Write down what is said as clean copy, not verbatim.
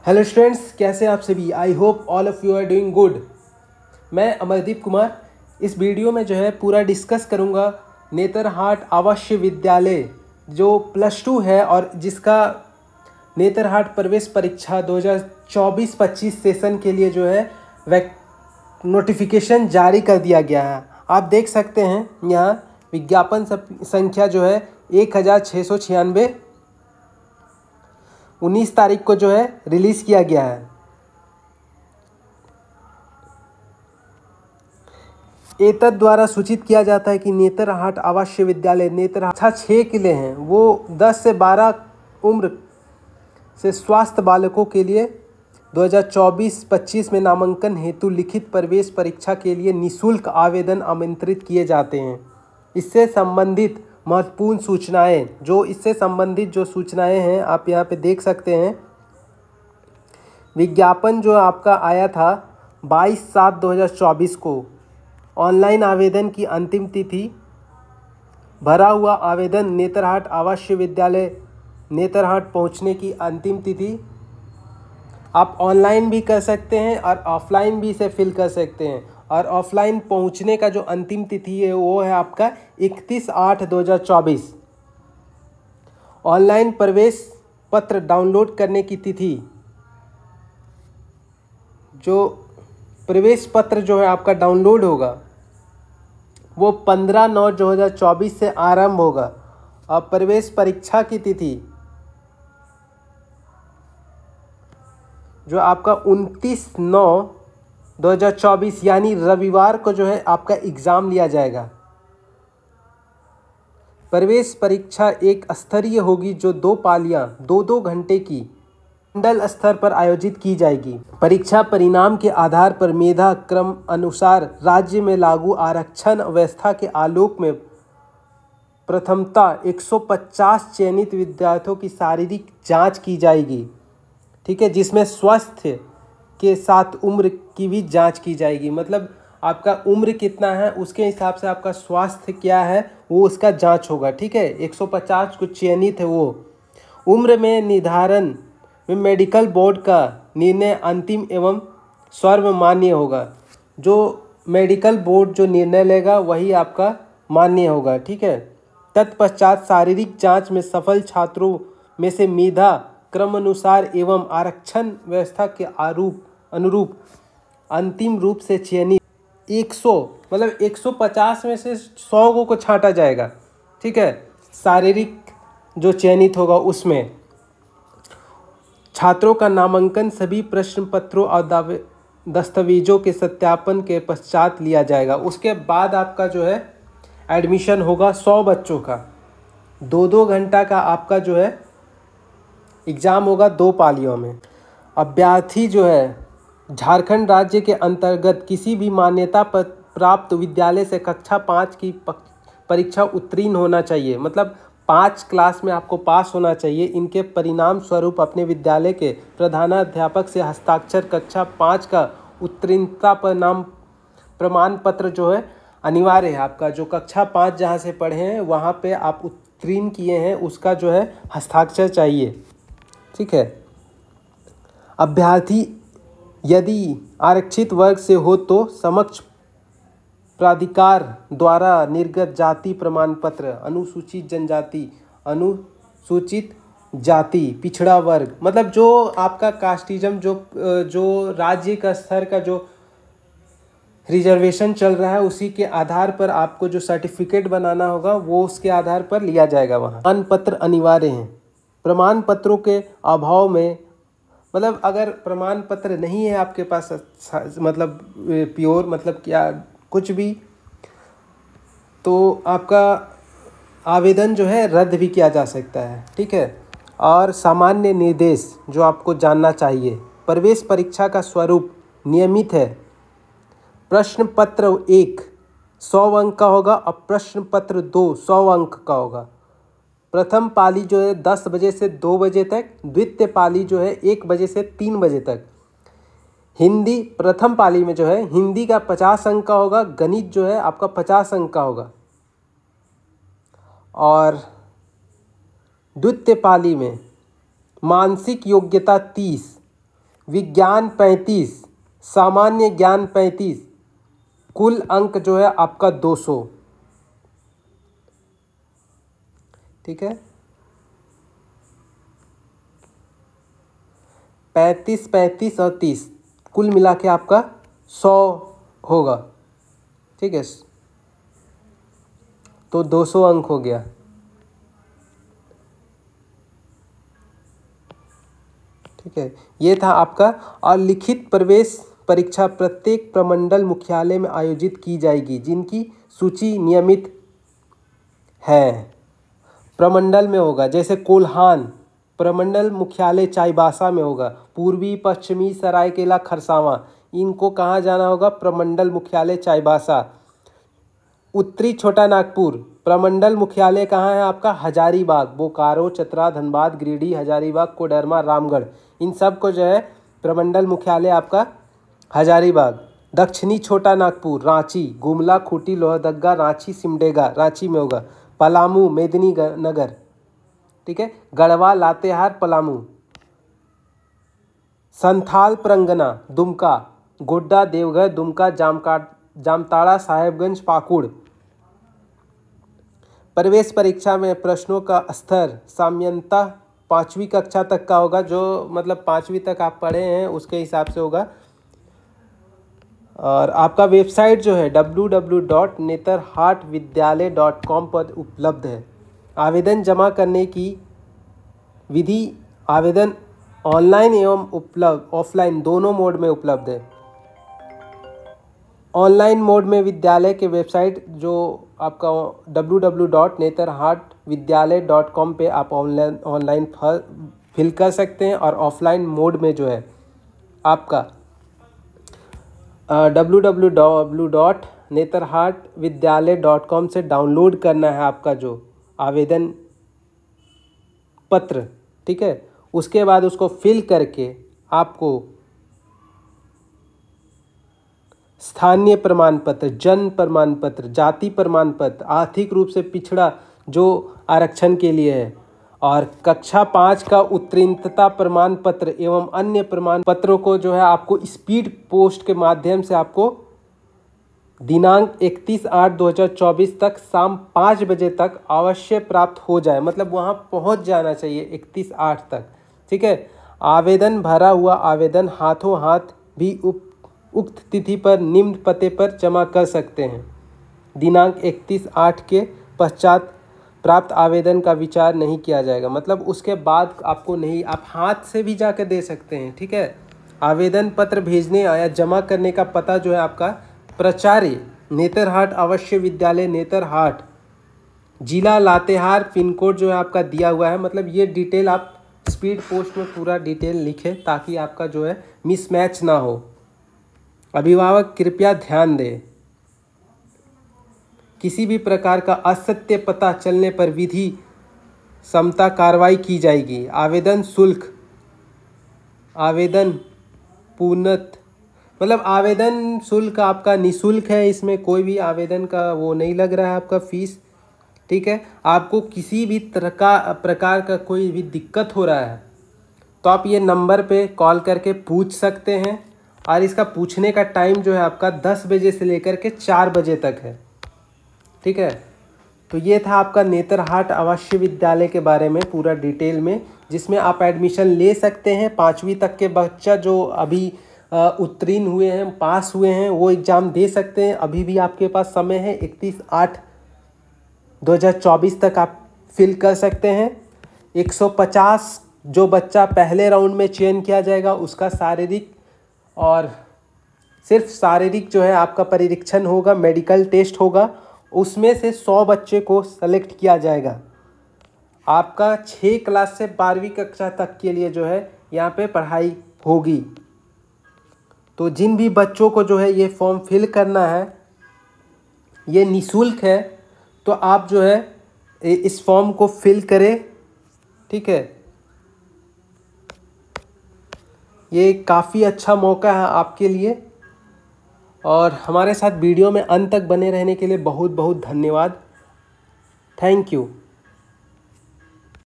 Hello students, कैसे आप सभी। I hope all of you are doing good. मैं अमरदीप कुमार इस वीडियो में जो है पूरा डिस्कस करूँगा नेतरहाट आवासीय विद्यालय जो +2 है और जिसका नेतरहाट प्रवेश परीक्षा 2024-25 सेशन के लिए जो है नोटिफिकेशन जारी कर दिया गया है। आप देख सकते हैं यहाँ विज्ञापन संख्या जो है 1696 19 तारीख को जो है रिलीज़ किया गया है। एतद द्वारा सूचित किया जाता है कि नेतरहाट आवासीय विद्यालय नेतरहाट 6 किले हैं, वो 10 से 12 उम्र से स्वस्थ बालकों के लिए 2024-25 में नामांकन हेतु लिखित प्रवेश परीक्षा के लिए निःशुल्क आवेदन आमंत्रित किए जाते हैं। इससे संबंधित महत्वपूर्ण सूचनाएं जो सूचनाएं हैं आप यहाँ पे देख सकते हैं। विज्ञापन जो आपका आया था 22/7/2024 को। ऑनलाइन आवेदन की अंतिम तिथि भरा हुआ आवेदन नेतरहाट आवासीय विद्यालय नेतरहाट पहुँचने की अंतिम तिथि आप ऑनलाइन भी कर सकते हैं और ऑफलाइन भी इसे फिल कर सकते हैं। और ऑफलाइन पहुंचने का जो अंतिम तिथि है वो है आपका 31/8/2024। ऑनलाइन प्रवेश पत्र डाउनलोड करने की तिथि जो प्रवेश पत्र जो है आपका डाउनलोड होगा वो 15/9/2024 से आरंभ होगा और प्रवेश परीक्षा की तिथि जो आपका 29/9/2024 यानी रविवार को जो है आपका एग्ज़ाम लिया जाएगा। प्रवेश परीक्षा एक स्तरीय होगी जो 2 पालियां 2-2 घंटे की मंडल स्तर पर आयोजित की जाएगी। परीक्षा परिणाम के आधार पर मेधा क्रम अनुसार राज्य में लागू आरक्षण व्यवस्था के आलोक में प्रथमतः 150 चयनित विद्यार्थियों की शारीरिक जांच की जाएगी, ठीक है, जिसमें स्वास्थ्य के साथ उम्र की भी जांच की जाएगी। मतलब आपका उम्र कितना है उसके हिसाब से आपका स्वास्थ्य क्या है वो उसका जांच होगा, ठीक है। 150 कुछ चयनित है वो। उम्र में निर्धारण में मेडिकल बोर्ड का निर्णय अंतिम एवं सर्वमान्य होगा। जो मेडिकल बोर्ड जो निर्णय लेगा वही आपका मान्य होगा, ठीक है। तत्पश्चात शारीरिक जांच में सफल छात्रों में से मेधा क्रमानुसार एवं आरक्षण व्यवस्था के अनुरूप अंतिम रूप से चयनित 100 मतलब 150 में से 100 को छांटा जाएगा, ठीक है। शारीरिक जो चयनित होगा उसमें छात्रों का नामांकन सभी प्रश्न पत्रों और दस्तावेजों के सत्यापन के पश्चात लिया जाएगा। उसके बाद आपका जो है एडमिशन होगा 100 बच्चों का। 2-2 घंटा का आपका जो है एग्ज़ाम होगा 2 पालियों में। अभ्यर्थी जो है झारखंड राज्य के अंतर्गत किसी भी मान्यता प्राप्त विद्यालय से कक्षा 5 की परीक्षा उत्तीर्ण होना चाहिए। मतलब 5 क्लास में आपको पास होना चाहिए। इनके परिणाम स्वरूप अपने विद्यालय के प्रधानाध्यापक से हस्ताक्षर कक्षा 5 का उत्तीर्णता प्रमाण पत्र जो है अनिवार्य है। आपका जो कक्षा 5 जहाँ से पढ़े हैं वहाँ पे आप उत्तीर्ण किए हैं उसका जो है हस्ताक्षर चाहिए, ठीक है। अभ्यर्थी यदि आरक्षित वर्ग से हो तो समक्ष प्राधिकार द्वारा निर्गत जाति प्रमाण पत्र, अनुसूचित जनजाति, अनुसूचित जाति, पिछड़ा वर्ग, मतलब जो आपका कास्टिज्म जो राज्य का स्तर का जो रिजर्वेशन चल रहा है उसी के आधार पर आपको जो सर्टिफिकेट बनाना होगा वो उसके आधार पर लिया जाएगा। वहाँ प्रमाण पत्र अनिवार्य हैं। प्रमाण पत्रों के अभाव में मतलब अगर प्रमाण पत्र नहीं है आपके पास मतलब प्योर मतलब क्या कुछ भी तो आपका आवेदन जो है रद्द भी किया जा सकता है, ठीक है। और सामान्य निर्देश जो आपको जानना चाहिए, प्रवेश परीक्षा का स्वरूप नियमित है। प्रश्न पत्र 1 100 अंक का होगा और प्रश्न पत्र 2 100 अंक का होगा। प्रथम पाली जो है 10 बजे से 2 बजे तक, द्वितीय पाली जो है 1 बजे से 3 बजे तक। हिंदी प्रथम पाली में जो है हिंदी का 50 अंक का होगा, गणित जो है आपका 50 अंक का होगा। और द्वितीय पाली में मानसिक योग्यता 30, विज्ञान 35, सामान्य ज्ञान 35, कुल अंक जो है आपका 200। ठीक है, 35, 35 और 30 कुल मिला के आपका 100 होगा। ठीक है, तो 200 अंक हो गया। ठीक है, ये था आपका। और लिखित प्रवेश परीक्षा प्रत्येक प्रमंडल मुख्यालय में आयोजित की जाएगी, जिनकी सूची नियमित है। प्रमंडल में होगा, जैसे कोल्हान प्रमंडल मुख्यालय चाईबासा में होगा। पूर्वी पश्चिमी सरायकेला खरसावां, इनको कहाँ जाना होगा? प्रमंडल मुख्यालय चाईबासा। उत्तरी छोटा नागपुर प्रमंडल मुख्यालय कहाँ है आपका? हजारीबाग। बोकारो, चतरा, धनबाद, गिरिडीह, हजारीबाग, कोडरमा, रामगढ़, इन सब को जो है प्रमंडल मुख्यालय आपका हजारीबाग। दक्षिणी छोटा नागपुर रांची, गुमला, खूंटी, लोहरदगा, रांची, सिमडेगा, रांची में होगा। पलामू, मेदिनीनगर। ठीक है, गढ़वा, लातेहार, पलामू। संथाल परगना दुमका, गोड्डा, देवघर, दुमका, जामताड़ा, साहेबगंज, पाकुड़। प्रवेश परीक्षा में प्रश्नों का स्तर सामान्यतः 5वीं कक्षा तक का होगा, जो मतलब 5वीं तक आप पढ़े हैं उसके हिसाब से होगा। और आपका वेबसाइट जो है www.netarhatvidyalay.com पर उपलब्ध है। आवेदन जमा करने की विधि, आवेदन ऑनलाइन एवं ऑफलाइन दोनों मोड में उपलब्ध है। ऑनलाइन मोड में विद्यालय के वेबसाइट जो आपका www.netarhatvidyalay.com पे आप ऑनलाइन फिल कर सकते हैं। और ऑफलाइन मोड में जो है आपका www.netarhatvidyalay.com से डाउनलोड करना है आपका जो आवेदन पत्र। ठीक है, उसके बाद उसको फिल करके आपको स्थानीय प्रमाण पत्र, जन्म प्रमाण पत्र, जाति प्रमाण पत्र, आर्थिक रूप से पिछड़ा जो आरक्षण के लिए है, और कक्षा 5 का उत्तीर्णता प्रमाण पत्र एवं अन्य प्रमाण पत्रों को जो है आपको स्पीड पोस्ट के माध्यम से आपको दिनांक 31/8/2024 तक शाम 5 बजे तक अवश्य प्राप्त हो जाए। मतलब वहाँ पहुँच जाना चाहिए 31/8 तक। ठीक है, आवेदन भरा हुआ आवेदन हाथों हाथ भी उक्त तिथि पर निम्न पते पर जमा कर सकते हैं। दिनांक 31/8 के पश्चात प्राप्त आवेदन का विचार नहीं किया जाएगा। मतलब उसके बाद आपको नहीं, आप हाथ से भी जाकर दे सकते हैं। ठीक है, आवेदन पत्र भेजने या जमा करने का पता जो है आपका प्राचार्य नेतरहाट अवश्य विद्यालय नेतरहाट, जिला लातेहार, पिन कोड जो है आपका दिया हुआ है। मतलब ये डिटेल आप स्पीड पोस्ट में पूरा डिटेल लिखें ताकि आपका जो है मिसमैच ना हो। अभिभावक कृपया ध्यान दें, किसी भी प्रकार का असत्य पता चलने पर विधि सम्मत कार्रवाई की जाएगी। आवेदन शुल्क, आवेदन पूर्णत मतलब आवेदन शुल्क आपका निःशुल्क है, इसमें कोई भी आवेदन का वो नहीं लग रहा है आपका फीस। ठीक है, आपको किसी भी प्रकार का कोई भी दिक्कत हो रहा है तो आप ये नंबर पे कॉल करके पूछ सकते हैं। और इसका पूछने का टाइम जो है आपका 10 बजे से लेकर के 4 बजे तक है। ठीक है, तो ये था आपका नेतरहाट अवश्य विद्यालय के बारे में पूरा डिटेल में, जिसमें आप एडमिशन ले सकते हैं। 5वीं तक के बच्चा जो अभी उत्तीर्ण हुए हैं, पास हुए हैं, वो एग्ज़ाम दे सकते हैं। अभी भी आपके पास समय है, 31/8/2024 तक आप फिल कर सकते हैं। 150 जो बच्चा पहले राउंड में चयन किया जाएगा उसका शारीरिक और सिर्फ शारीरिक जो है आपका परीक्षण होगा, मेडिकल टेस्ट होगा। उसमें से 100 बच्चे को सेलेक्ट किया जाएगा। आपका 6 क्लास से 12वीं कक्षा तक के लिए जो है यहाँ पे पढ़ाई होगी। तो जिन भी बच्चों को जो है ये फॉर्म फिल करना है, ये निःशुल्क है, तो आप जो है इस फॉर्म को फिल करें। ठीक है, ये काफ़ी अच्छा मौका है आपके लिए। और हमारे साथ वीडियो में अंत तक बने रहने के लिए बहुत बहुत धन्यवाद। Thank you.